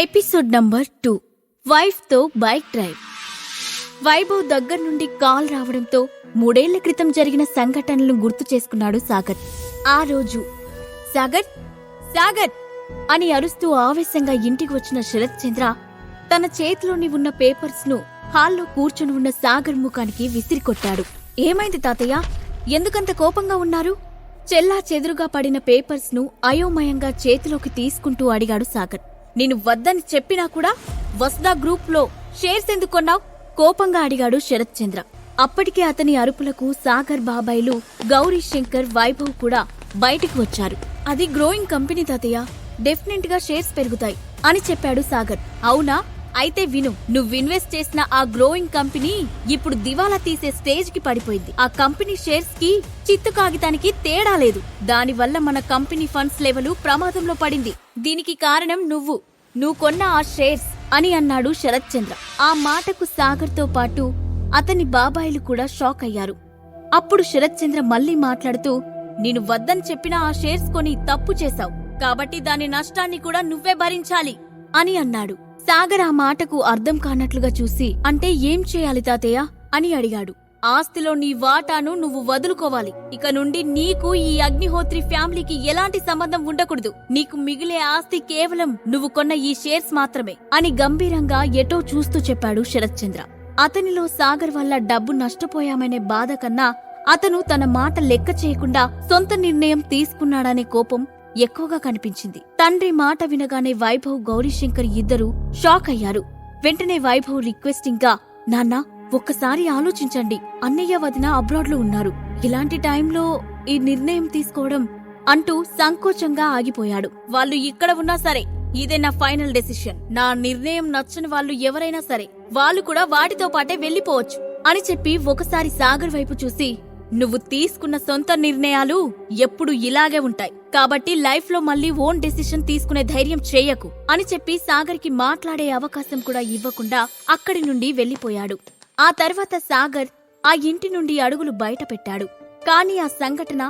Episode number 2 wife తో bike drive. Vaibhav దగ్గర నుండి కాల్ రావడంతో 3 ఏళ్ల క్రితం జరిగిన సంఘటనలను గుర్తు చేసుకున్నాడు సాగర్. ఆ రోజు సాగర్ సాగర్ అని అరుస్తూ ఆవేశంగా ఇంటికి వచ్చిన శరత్ చంద్ర తన చేతిలోని ఉన్న పేపర్స్ ను హాల్లో కూర్చొని ఉన్న సాగర్ ముఖానికి విసిరికొట్టాడు. ఏమైంది తాతయ్య, ఎందుకంత కోపంగా ఉన్నారు? చెల్లా చెదురుగా పడిన పేపర్స్ ను అయోమయంగా చేతిలోకి తీసుకుంటూ అడిగాడు సాగర్. నేను వద్దని చెప్పినా కూడా వసుదా గ్రూప్ లో షేర్స్ ఎందుకు కొన్నావ్? కోపంగా అడిగాడు శరత్ చంద్ర. అప్పటికే అతని అరుపులకు సాగర్ బాబాయిలు గౌరీ శంకర్ వైభవ్ కూడా బయటికి వచ్చారు. అది గ్రోయింగ్ కంపెనీ తాతయ్య, డెఫినెట్ గా షేర్స్ పెరుగుతాయి అని చెప్పాడు సాగర్. అవునా, అయితే విను, నువ్వు ఇన్వెస్ట్ చేసిన ఆ గ్రోయింగ్ కంపెనీ ఇప్పుడు దివాలా తీసే స్టేజ్ కి పడిపోయింది. ఆ కంపెనీ షేర్స్ కి చిత్తు కాగితానికి తేడా లేదు. దానివల్ల మన కంపెనీ ఫండ్స్ లెవెల్ ప్రమాదంలో పడింది. దీనికి కారణం నువ్వు కొన్న ఆ షేర్స్ అని అన్నాడు శరత్ చంద్ర. ఆ మాటకు సాగర్ తో పాటు అతని బాబాయిలు కూడా షాక్ అయ్యారు. అప్పుడు శరత్ చంద్ర మళ్లీ మాట్లాడుతూ, నేను వద్దని చెప్పిన ఆ షేర్స్ కొని తప్పు చేశావు, కాబట్టి దాని నష్టాన్ని కూడా నువ్వే భరించాలి అని అన్నాడు. సాగర్ ఆ మాటకు అర్థం కానట్లుగా చూసి, అంటే ఏం చేయాలి తాతయ్య అని అడిగాడు. ఆస్తిలో నీ వాటాను నువ్వు వదులుకోవాలి. ఇక నుండి నీకు ఈ అగ్నిహోత్రి ఫ్యామిలీకి ఎలాంటి సంబంధం ఉండకూడదు. నీకు మిగిలే ఆస్తి కేవలం నువ్వు కొన్న ఈ షేర్స్ మాత్రమే అని గంభీరంగా ఎటో చూస్తూ చెప్పాడు శరత్ చంద్ర. అతనిలో సాగర్ వల్ల డబ్బు నష్టపోయామనే బాధ కన్నా అతను తన మాట లెక్క చేయకుండా సొంత నిర్ణయం తీసుకున్నాడనే కోపం ఎక్కువగా కనిపించింది. తండ్రి మాట వినగానే వైభవ్ గౌరీశంకర్ ఇద్దరూ షాక్ అయ్యారు. వెంటనే వైభవ్ రిక్వెస్టింగ్ గా, నాన్నా ఒక్కసారి ఆలోచించండి, అన్నయ్య వదిన అబ్రాడ్ లో ఉన్నారు, ఇలాంటి టైంలో ఈ నిర్ణయం తీసుకోవడం అంటూ సంకోచంగా ఆగిపోయాడు. వాళ్ళు ఇక్కడ ఉన్నా సరే ఇదే నా ఫైనల్ డెసిషన్. నా నిర్ణయం నచ్చని వాళ్ళు ఎవరైనా సరే వాళ్ళు కూడా వాటితో పాటే వెళ్లిపోవచ్చు అని చెప్పి ఒకసారి సాగర్ వైపు చూసి, నువ్వు తీసుకున్న సొంత నిర్ణయాలు ఎప్పుడు ఇలాగే ఉంటాయి, కాబట్టి లైఫ్ లో మళ్లీ ఓన్ డెసిషన్ తీసుకునే ధైర్యం చేయకు అని చెప్పి సాగర్ కి మాట్లాడే అవకాశం కూడా ఇవ్వకుండా అక్కడి నుండి వెళ్లిపోయాడు. ఆ తర్వాత సాగర్ ఆ ఇంటి నుండి అడుగులు బయట పెట్టాడు. కానీ ఆ సంఘటన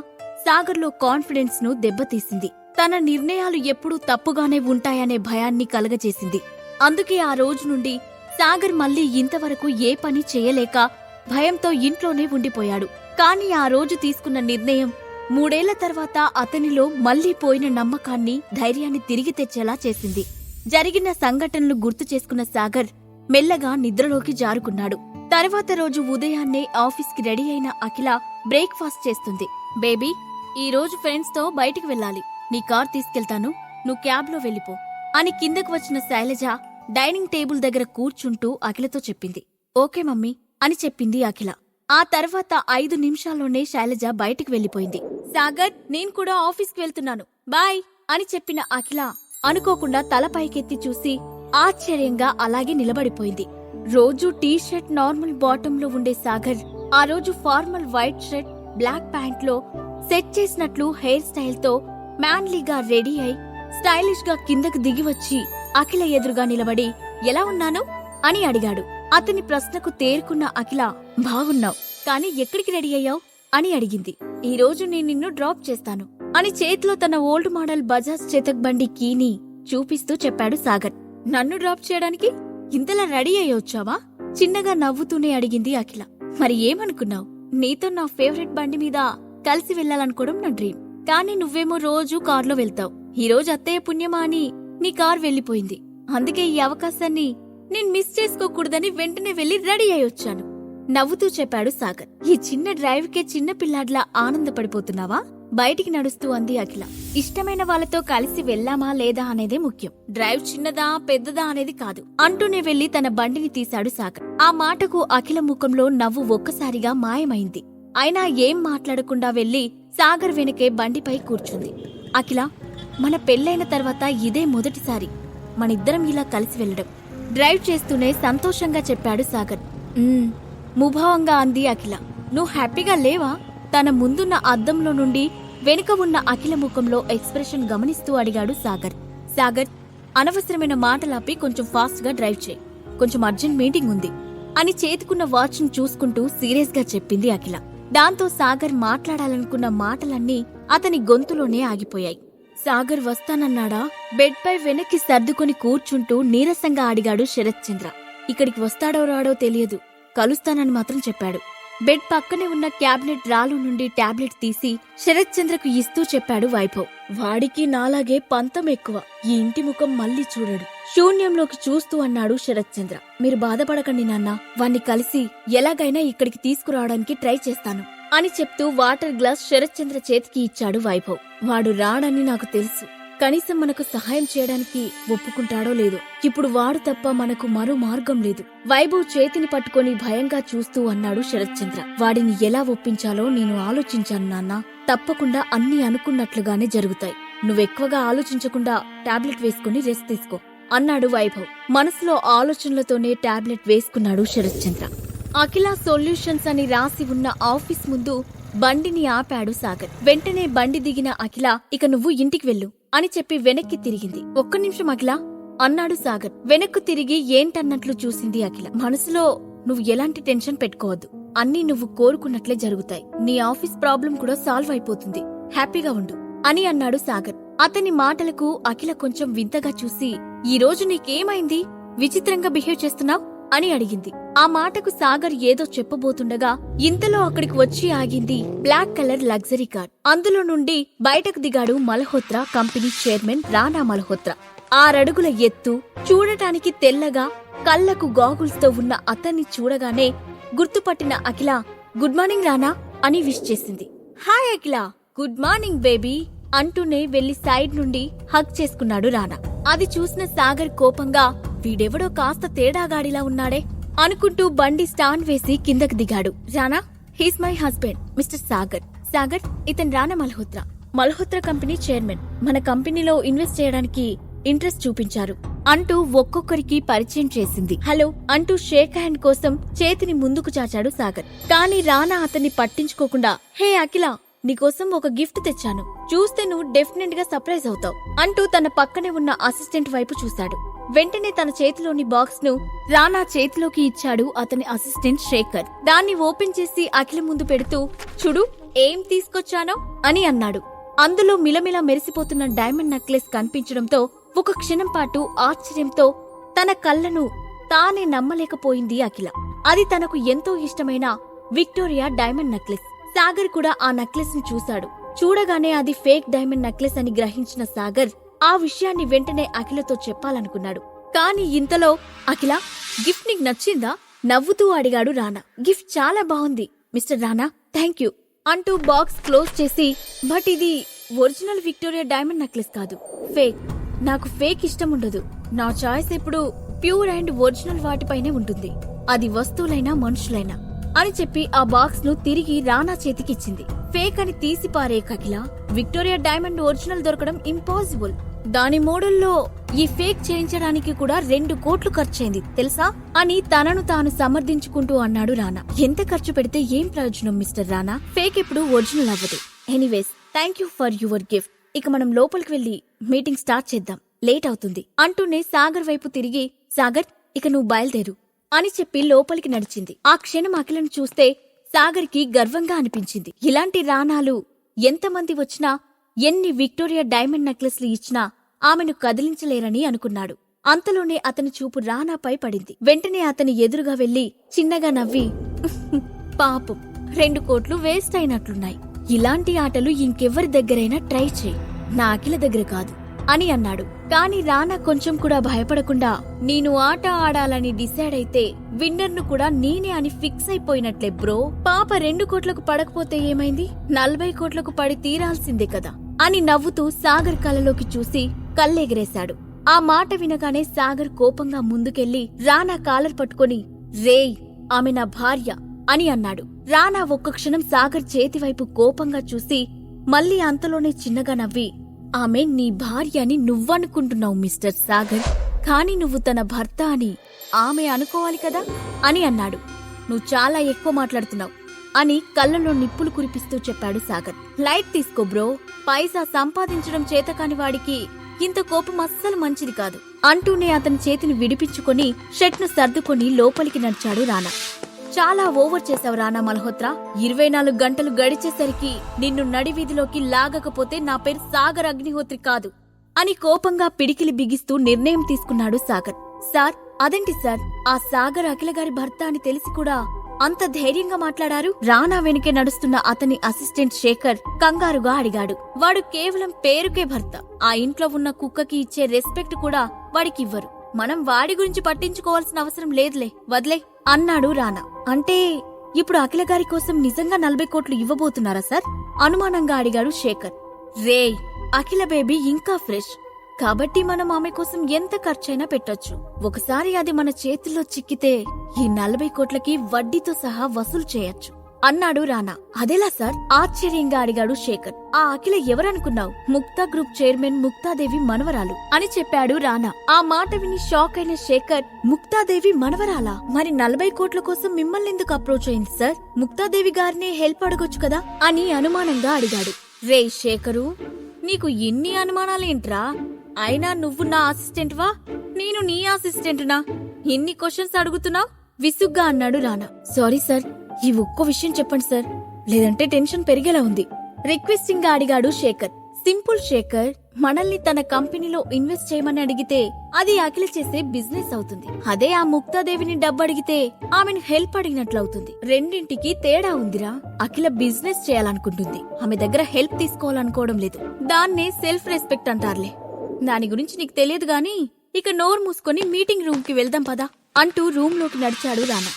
సాగర్ లో కాన్ఫిడెన్స్ ను దెబ్బతీసింది. తన నిర్ణయాలు ఎప్పుడూ తప్పుగానే ఉంటాయనే భయాన్ని కలగజేసింది. అందుకే ఆ రోజు నుండి సాగర్ మళ్లీ ఇంతవరకు ఏ పని చేయలేక భయంతో ఇంట్లోనే ఉండిపోయాడు. కానీ ఆ రోజు తీసుకున్న నిర్ణయం 3 ఏళ్ల తర్వాత అతనిలో మళ్లీ పోయిన నమ్మకాన్ని, ధైర్యాన్ని తిరిగి తెచ్చేలా చేసింది. జరిగిన సంఘటనలు గుర్తు చేసుకున్న సాగర్ మెల్లగా నిద్రలోకి జారుకున్నాడు. తర్వాత రోజు ఉదయాన్నే ఆఫీస్కి రెడీ అయిన అఖిల బ్రేక్ఫాస్ట్ చేస్తుంది. బేబీ, ఈ రోజు ఫ్రెండ్స్ తో బయటికి వెళ్ళాలి, నీ కార్ తీసుకెళ్తాను, నువ్వు క్యాబ్ లో వెళ్ళిపో అని కిందకు వచ్చిన శైలజ డైనింగ్ టేబుల్ దగ్గర కూర్చుంటూ అఖిలతో చెప్పింది. ఓకే మమ్మీ అని చెప్పింది అఖిల. ఆ తర్వాత 5 నిమిషాల్లోనే శైలజ బయటికి వెళ్లిపోయింది. సాగర్, నేను కూడా ఆఫీస్కి వెళ్తున్నాను, బాయ్ అని చెప్పిన అఖిల అనుకోకుండా తల పైకెత్తి చూసి ఆశ్చర్యంగా అలాగే నిలబడిపోయింది. రోజు టీ షర్ట్ నార్మల్ బాటమ్ లో ఉండే సాగర్ ఆ రోజు formal white shirt black pant లో సెట్ చేసినట్లు హెయిర్ స్టైల్ తో మ్యాన్లీగా రెడీ అయి స్టైలిష్ గా కిందకు దిగి వచ్చి అఖిల ఎదురుగా నిలబడి, ఎలా ఉన్నాను అని అడిగాడు. అతని ప్రశ్నకు తేరుకున్న అఖిల, బాగున్నావు, కానీ ఎక్కడికి రెడీ అయ్యావు అని అడిగింది. ఈ రోజు నేను నిన్ను డ్రాప్ చేస్తాను అని చేతిలో తన ఓల్డ్ మోడల్ బజాజ్ చేతక్ బండి కీని చూపిస్తూ చెప్పాడు సాగర్. నన్ను డ్రాప్ చేయడానికి ఇంతలా రెడీ అయ్యొచ్చావా? చిన్నగా నవ్వుతూనే అడిగింది అఖిల. మరి ఏమనుకున్నావు, నీతో నా ఫేవరెట్ బండి మీద కలిసి వెళ్లాలనుకోవడం నా డ్రీమ్, కానీ నువ్వేమో రోజూ కార్లో వెళ్తావు. ఈ రోజు అత్తయ్య పుణ్యమా అని నీ కార్ వెళ్లిపోయింది, అందుకే ఈ అవకాశాన్ని నేను మిస్ చేసుకోకూడదని వెంటనే వెళ్లి రెడీ అయ్యొచ్చాను నవ్వుతూ చెప్పాడు సాగర్. ఈ చిన్న డ్రైవ్ కే చిన్న పిల్లాడ్లా ఆనందపడిపోతున్నావా? బయటికి నడుస్తూ అంది అఖిల. ఇష్టమైన వాళ్ళతో కలిసి వెళ్లామా లేదా అనేదే ముఖ్యం, డ్రైవ్ చిన్నదా పెద్దదా అనేది కాదు అంటూనే వెళ్లి తన బండిని తీశాడు సాగర్. ఆ మాటకు అఖిల ముఖంలో నవ్వు ఒక్కసారిగా మాయమైంది. అయినా ఏం మాట్లాడకుండా వెళ్లి సాగర్ వెనకే బండిపై కూర్చుంది. అఖిల, మన పెళ్లైన తర్వాత ఇదే మొదటిసారి మనిద్దరం ఇలా కలిసి వెళ్లడం డ్రైవ్ చేస్తూనే సంతోషంగా చెప్పాడు సాగర్. ముభావంగా అంది అఖిల. నువ్వు హ్యాపీగా లేవా? తన ముందున్న అద్దంలో నుండి వెనుక ఉన్న అఖిల ముఖంలో ఎక్స్ప్రెషన్ గమనిస్తూ అడిగాడు సాగర్. సాగర్, అనవసరమైన మాటలాపి కొంచెం ఫాస్ట్ గా డ్రైవ్ చేయి, కొంచెం అర్జెంట్ మీటింగ్ ఉంది అని చేతికున్న వాచ్ ను చూసుకుంటూ సీరియస్ గా చెప్పింది అఖిల. దాంతో సాగర్ మాట్లాడాలనుకున్న మాటలన్నీ అతని గొంతులోనే ఆగిపోయాయి. సాగర్ వస్తానన్నాడా? బెడ్ పై వెనక్కి సర్దుకొని కూర్చుంటూ నీరసంగా అడిగాడు శరత్ చంద్ర. ఇక్కడికి వస్తాడో రాడో తెలియదు, కలుస్తానని మాత్రం చెప్పాడు. బెడ్ పక్కనే ఉన్న క్యాబినెట్ రాలు నుండి టాబ్లెట్ తీసి శరత్ చంద్రకు ఇస్తూ చెప్పాడు వైభవ్. వాడికి నాలాగే పంతం ఎక్కువ, ఈ ఇంటి ముఖం మళ్ళీ చూడడు. శూన్యంలోకి చూస్తూ అన్నాడు శరత్ చంద్ర. మీరు బాధపడకండి నాన్న, వాణ్ణి కలిసి ఎలాగైనా ఇక్కడికి తీసుకురావడానికి ట్రై చేస్తాను అని చెప్తూ వాటర్ గ్లాస్ శరత్ చంద్ర చేతికి ఇచ్చాడు వైభవ్. వాడు రాడని నాకు తెలుసు, కనీసం మనకు సహాయం చేయడానికి ఒప్పుకుంటాడో లేదో. ఇప్పుడు వాడు తప్ప మనకు మరో మార్గం లేదు. వైభవ్ చేతిని పట్టుకొని భయంగా చూస్తూ అన్నాడు శరత్ చంద్ర. వాడిని ఎలా ఒప్పించాలో నేను ఆలోచించాను నాన్నా, తప్పకుండా అన్నీ అనుకున్నట్లుగానే జరుగుతాయి. నువ్వెక్కువగా ఆలోచించకుండా టాబ్లెట్ వేసుకుని రెస్ట్ తీసుకో అన్నాడు వైభవ్. మనసులో ఆలోచనలతోనే టాబ్లెట్ వేసుకున్నాడు శరత్ చంద్ర. అఖిల సొల్యూషన్స్ అని రాసి ఉన్న ఆఫీస్ ముందు బండిని ఆపాడు సాగర్. వెంటనే బండి దిగిన అఖిల, ఇక నువ్వు ఇంటికి వెళ్ళు అని చెప్పి వెనక్కి తిరిగింది. ఒక్క నిమిషం అఖిల అన్నాడు సాగర్. వెనక్కు తిరిగి ఏంటన్నట్లు చూసింది అఖిల. మనసులో నువ్వు ఎలాంటి టెన్షన్ పెట్టుకోవద్దు, అన్నీ నువ్వు కోరుకున్నట్లే జరుగుతాయి. నీ ఆఫీస్ ప్రాబ్లం కూడా సాల్వ్ అయిపోతుంది, హ్యాపీగా ఉండు అని అన్నాడు సాగర్. అతని మాటలకు అఖిల కొంచెం వింతగా చూసి, ఈ రోజు నీకేమైంది, విచిత్రంగా బిహేవ్ చేస్తున్నావ్ అని అడిగింది. ఆ మాటకు సాగర్ ఏదో చెప్పబోతుండగా ఇంతలో అక్కడికి వచ్చి ఆగింది బ్లాక్ కలర్ లగ్జరీ కార్. అందులో నుండి బయటకు దిగాడు మల్హోత్రా కంపెనీ చైర్మన్ రానా మల్హోత్రా. 6 అడుగుల ఎత్తు, చూడటానికి తెల్లగా కళ్లకు గాగుల్స్ తో ఉన్న అతన్ని చూడగానే గుర్తుపట్టిన అఖిల, గుడ్ మార్నింగ్ రానా అని విష్ చేసింది. హాయ్ అఖిల, గుడ్ మార్నింగ్ బేబీ అంటూనే వెళ్లి సైడ్ నుండి హగ్ చేసుకున్నాడు రానా. అది చూసిన సాగర్ కోపంగా, వీడెవడో కాస్త తేడాగాడిలా ఉన్నాడే అనుకుంటూ బండి స్టాండ్ వేసి కిందకి దిగాడు. రానా, he's my husband mister Sagar. Sagar, ఇతను రానా మల్హోత్రా, మల్హోత్రా కంపెనీ చైర్మన్. మన కంపెనీలో ఇన్వెస్ట్ చేయడానికి ఇంట్రెస్ట్ చూపించారు అంటూ ఒక్కొక్కరికి పరిచయం చేసింది. హలో అంటూ షేక్ హ్యాండ్ కోసం చేతిని ముందుకు చాచాడు సాగర్. కానీ రానా అతన్ని పట్టించుకోకుండా, హే అఖిల, నీకోసం ఒక గిఫ్ట్ తెచ్చాను, చూస్తే నువ్వు డెఫినెట్ గా సర్ప్రైజ్ అవుతావు అంటూ తన పక్కనే ఉన్న అసిస్టెంట్ వైపు చూశాడు. వెంటనే తన చేతిలోని బాక్స్ ను రానా చేతిలోకి ఇచ్చాడు అతని అసిస్టెంట్ శేఖర్. దాన్ని ఓపెన్ చేసి అఖిల ముందు పెడుతూ, చూడు ఏం తీసుకొచ్చానో అని అన్నాడు. అందులో మిలమిల మెరిసిపోతున్న డైమండ్ నెక్లెస్ కనిపించడంతో ఒక క్షణం పాటు ఆశ్చర్యంతో తన కళ్ళను తానే నమ్మలేకపోయింది అఖిల. అది తనకు ఎంతో ఇష్టమైన విక్టోరియా డైమండ్ నెక్లెస్. సాగర్ కూడా ఆ నెక్లెస్ ని చూశాడు. చూడగానే అది ఫేక్ డైమండ్ నెక్లెస్ అని గ్రహించిన సాగర్ ఆ విషయాన్ని వెంటనే అఖిలతో చెప్పాలనుకున్నాడు. కాని ఇంతలో, అఖిల, గిఫ్ట్ నీకు నచ్చిందా నవ్వుతూ అడిగాడు రానా. గిఫ్ట్ చాలా బాగుంది మిస్టర్ రానా, థ్యాంక్ యూ అంటూ బాక్స్ క్లోజ్ చేసి, బట్ ఇది ఒరిజినల్ విక్టోరియా డైమండ్ నెక్లెస్ కాదు, ఫేక్. నాకు ఫేక్ ఇష్టం ఉండదు, నా చాయిస్ ఎప్పుడు ప్యూర్ అండ్ ఒరిజినల్ వాటిపైనే ఉంటుంది, అది వస్తువులైనా మనుషులైనా అని చెప్పి ఆ బాక్స్ ను తిరిగి రానా చేతికిచ్చింది. ఫేక్ అని తీసి పారే అఖిల, విక్టోరియా డైమండ్ ఒరిజినల్ దొరకడం ఇంపాసిబుల్. దాని మోడల్లో ఈ ఫేక్ చేయించడానికి కూడా 2 కోట్లు ఖర్చయింది తెలుసా అని తనను తాను సమర్థించుకుంటూ అన్నాడు రానా. ఎంత ఖర్చు పెడితే ఏం ప్రయోజనం మిస్టర్ రానా, ఫేక్ ఎప్పుడు ఒరిజినల్ అవ్వదు. Anyways, thank you for your gift. ఇక మనం లోపలికి వెళ్లి మీటింగ్ స్టార్ట్ చేద్దాం, లేట్ అవుతుంది అంటూనే సాగర్ వైపు తిరిగి, సాగర్ ఇక నువ్వు బయలుదేరు అని చెప్పి లోపలికి నడిచింది. ఆ క్షణం అఖిలను చూస్తే సాగర్ కి గర్వంగా అనిపించింది. ఇలాంటి రానాలు ఎంతమంది వచ్చినా, ఎన్ని విక్టోరియా డైమండ్ నెక్లెస్లు ఇచ్చినా ఆమెను కదిలించలేరని అనుకున్నాడు. అంతలోనే అతని చూపు రానాపై పడింది. వెంటనే అతని ఎదురుగా వెళ్లి చిన్నగా నవ్వి, పాపం 2 కోట్లు వేస్ట్ అయినట్లున్నాయి, ఇలాంటి ఆటలు ఇంకెవ్వరి దగ్గరైనా ట్రై చేయి, నా అఖిల దగ్గర కాదు అని అన్నాడు. కాని రానా కొంచెం కూడా భయపడకుండా, నేను ఆట ఆడాలని డిసైడ్ అయితే విన్నర్ ను కూడా నేనే అని ఫిక్స్ అయిపోయినట్లే బ్రో. పాప 2 కోట్లకు పడకపోతే ఏమైంది, 40 కోట్లకు పడి తీరాల్సిందే కదా అని నవ్వుతూ సాగర్ కళ్ళలోకి చూసి కళ్ళెగిరేశాడు. ఆ మాట వినగానే సాగర్ కోపంగా ముందుకెళ్లి రానా కాలర్ పట్టుకుని, రేయ్ ఆమె నా భార్య అని అన్నాడు. రానా ఒక్క క్షణం సాగర్ చేతివైపు కోపంగా చూసి మళ్లీ అంతలోనే చిన్నగా నవ్వి, ఆమె నీ భార్య అని నువ్వనుకుంటున్నావు మిస్టర్ సాగర్, కాని నువ్వు తన భర్త అని ఆమె అనుకోవాలి కదా అని అన్నాడు. నువ్వు చాలా ఎక్కువ మాట్లాడుతున్నావు అని కళ్ళలో నిప్పులు కురిపిస్తూ చెప్పాడు సాగర్. లైట్ తీసుకో బ్రో, పైసా సంపాదించడం చేతకాని వాడికి ఇంత కోపం అస్సలు మంచిది కాదు అంటూనే అతని చేతిని విడిపించుకొని షర్ట్ ను సర్దుకొని లోపలికి నడిచాడు రానా. చాలా ఓవర్ చేశావు రానా మల్హోత్రా. 24 గంటలు గడిచేసరికి నిన్ను నడివీధిలోకి లాగకపోతే నా పేరు సాగర్ అగ్నిహోత్రి కాదు అని కోపంగా పిడికిలి బిగిస్తూ నిర్ణయం తీసుకున్నాడు సాగర్. సార్ అదేంటి సార్, ఆ సాగర్ అఖిల గారి భర్త అని తెలిసి కూడా అంత ధైర్యంగా మాట్లాడారు? రానా వెనుకే నడుస్తున్న అతని అసిస్టెంట్ శేఖర్ కంగారుగా అడిగాడు. వాడు కేవలం పేరుకే భర్త. ఆ ఇంట్లో ఉన్న కుక్కకి ఇచ్చే రెస్పెక్ట్ కూడా వాడికివ్వరు. మనం వాడి గురించి పట్టించుకోవాల్సిన అవసరం లేదులే, వదిలే అన్నాడు రానా. అంటే ఇప్పుడు అఖిల గారి కోసం నిజంగా 40 కోట్లు ఇవ్వబోతున్నారా సార్? అనుమానంగా అడిగాడు శేఖర్. రేయ్, అఖిల బేబీ ఇంకా ఫ్రెష్ కాబట్టి మనం ఆమె కోసం ఎంత ఖర్చైనా పెట్టొచ్చు. ఒకసారి అది మన చేతుల్లో చిక్కితే ఈ 40 కోట్లకి వడ్డీతో సహా వసూలు చేయొచ్చు అన్నాడు రానా. అదెలా సార్? ఆశ్చర్యంగా అడిగాడు శేఖర్. ఆ అఖిల ఎవరనుకున్నావు? ముక్తా గ్రూప్ చైర్మన్ ముక్తాదేవి మనవరాలు అని చెప్పాడు రానా. ఆ మాట విని షాక్ అయిన శేఖర్, ముక్తాదేవి మనవరాలా? మరి 40 కోట్ల కోసం మిమ్మల్ని ఎందుకు అప్రోచ్ అయింది సార్? ముక్తాదేవి గారినే హెల్ప్ అడగొచ్చు కదా అని అనుమానంగా అడిగాడు. రే శేఖరు, నీకు ఇన్ని అనుమానాలేంట్రా? అయినా నువ్వు నా అసిస్టెంట్ వా, నేను నీ అసిస్టెంట్నా? ఇన్ని క్వశ్చన్స్ అడుగుతున్నావు విసుగ్గా అన్నాడు రానా. సారీ సార్, ఈ ఒక్క విషయం చెప్పండి సార్, లేదంటే టెన్షన్ పెరిగేలా ఉంది రిక్వెస్టింగ్ గా అడిగాడు శేఖర్. సింపుల్ శేఖర్, మనల్ని తన కంపెనీలో ఇన్వెస్ట్ చేయమని అడిగితే అది అఖిల చేసే బిజినెస్ అవుతుంది. అదే ఆ ముక్తాదేవిని డబ్బు అడిగితే ఆమెను హెల్ప్ అడిగినట్లవుతుంది. రెండింటికి తేడా ఉందిరా. అఖిల బిజినెస్ చేయాలనుకుంటుంది, ఆమె దగ్గర హెల్ప్ తీసుకోవాలనుకోవడం లేదు. దాన్నే సెల్ఫ్ రెస్పెక్ట్ అంటారులే. దాని గురించి నీకు తెలియదు గాని ఇక నోరు మూసుకొని మీటింగ్ రూమ్ కి వెళ్దాం పదా అంటూ రూమ్ లోకి నడిచాడు రానా.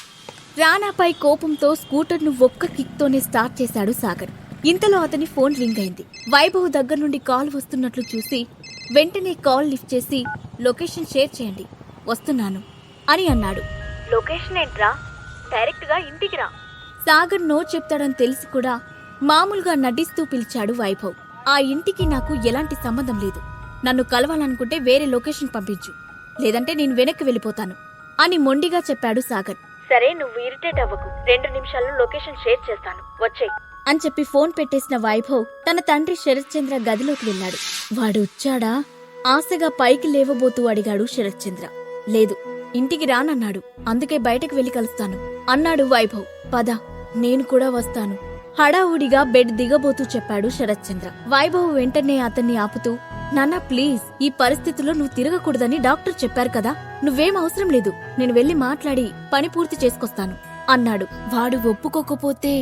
రానాపై కోపంతో స్కూటర్ ను ఒక్క కిక్ తోనే స్టార్ట్ చేశాడు సాగర్. ఇంతలో అతని ఫోన్ రింగ్ అయింది. వైభవ్ దగ్గర నుండి కాల్ వస్తున్నట్లు చూసి వెంటనే కాల్ లిఫ్ట్ చేసి లొకేషన్ షేర్ చేయండి, వస్తున్నాను అని అన్నాడు. లొకేషన్ ఏంట్రా? డైరెక్ట్ గా ఇంటికి రా. సాగర్ నో చెప్తాడని తెలిసి కూడా మామూలుగా నటిస్తూ పిలిచాడు వైభవ్. ఆ ఇంటికి నాకు ఎలాంటి సంబంధం లేదు. నన్ను కలవాలనుకుంటే వేరే లొకేషన్ పంపించు, లేదంటే నేను వెనక్కి వెళ్ళిపోతాను అని మొండిగా చెప్పాడు సాగర్. సరే, నువ్వు ఇరిటేట్ అవ్వకు, 2 నిమిషాల్లో లొకేషన్ షేర్ చేస్తాను, వచ్చేయ్ అని చెప్పి ఫోన్ పెట్టేసిన వైభవ్ తన తండ్రి శరత్ చంద్ర గదిలోకి వెళ్ళాడు. వాడు వచ్చాడా? ఆశగా పైకి లేవబోతూ అడిగాడు శరత్ చంద్ర. లేదు, ఇంటికి రానన్నాడు, అందుకే బయటకు వెళ్లి కలుస్తాను అన్నాడు వైభవ్. పద, నేను కూడా వస్తాను హడావుడిగా బెడ్ దిగబోతూ చెప్పాడు శరత్ చంద్ర. వైభవ్ వెంటనే అతన్ని ఆపుతూ, నాన్నా ప్లీజ్, ఈ పరిస్థితుల్లో నువ్వు తిరగకూడదని డాక్టర్ చెప్పారు కదా, నువ్వేం అవసరం లేదు, నేను వెళ్లి మాట్లాడి పని పూర్తి చేసుకొస్తాను అన్నాడు. వాడు ఒప్పుకోకపోతే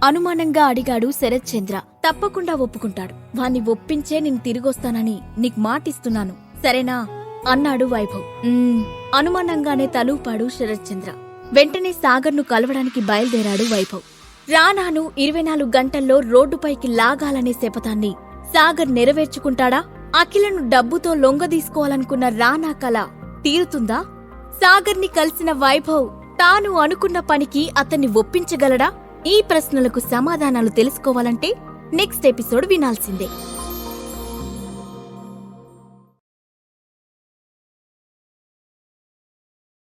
అనుమానంగా అడిగాడు శరత్ చంద్ర. తప్పకుండా ఒప్పుకుంటాడు, వాణ్ణి ఒప్పించే నేను తిరిగొస్తానని నీకు మాటిస్తున్నాను, సరేనా అన్నాడు వైభవ్. అనుమానంగానే తలూపాడు శరత్ చంద్ర. వెంటనే సాగర్ ను కలవడానికి బయలుదేరాడు వైభవ్. రానాను 24 గంటల్లో రోడ్డుపైకి లాగాలనే శపథాన్ని సాగర్ నెరవేర్చుకుంటాడా? అఖిలను డబ్బుతో లొంగదీసుకోవాలనుకున్న రానా కల తీరుతుందా? సాగర్ని కలిసిన వైభవ్ తాను అనుకున్న పనికి అతన్ని ఒప్పించగలడా? ఈ ప్రశ్నలకు సమాధానాలు తెలుసుకోవాలంటే నెక్స్ట్ ఎపిసోడ్ వినాల్సిందే.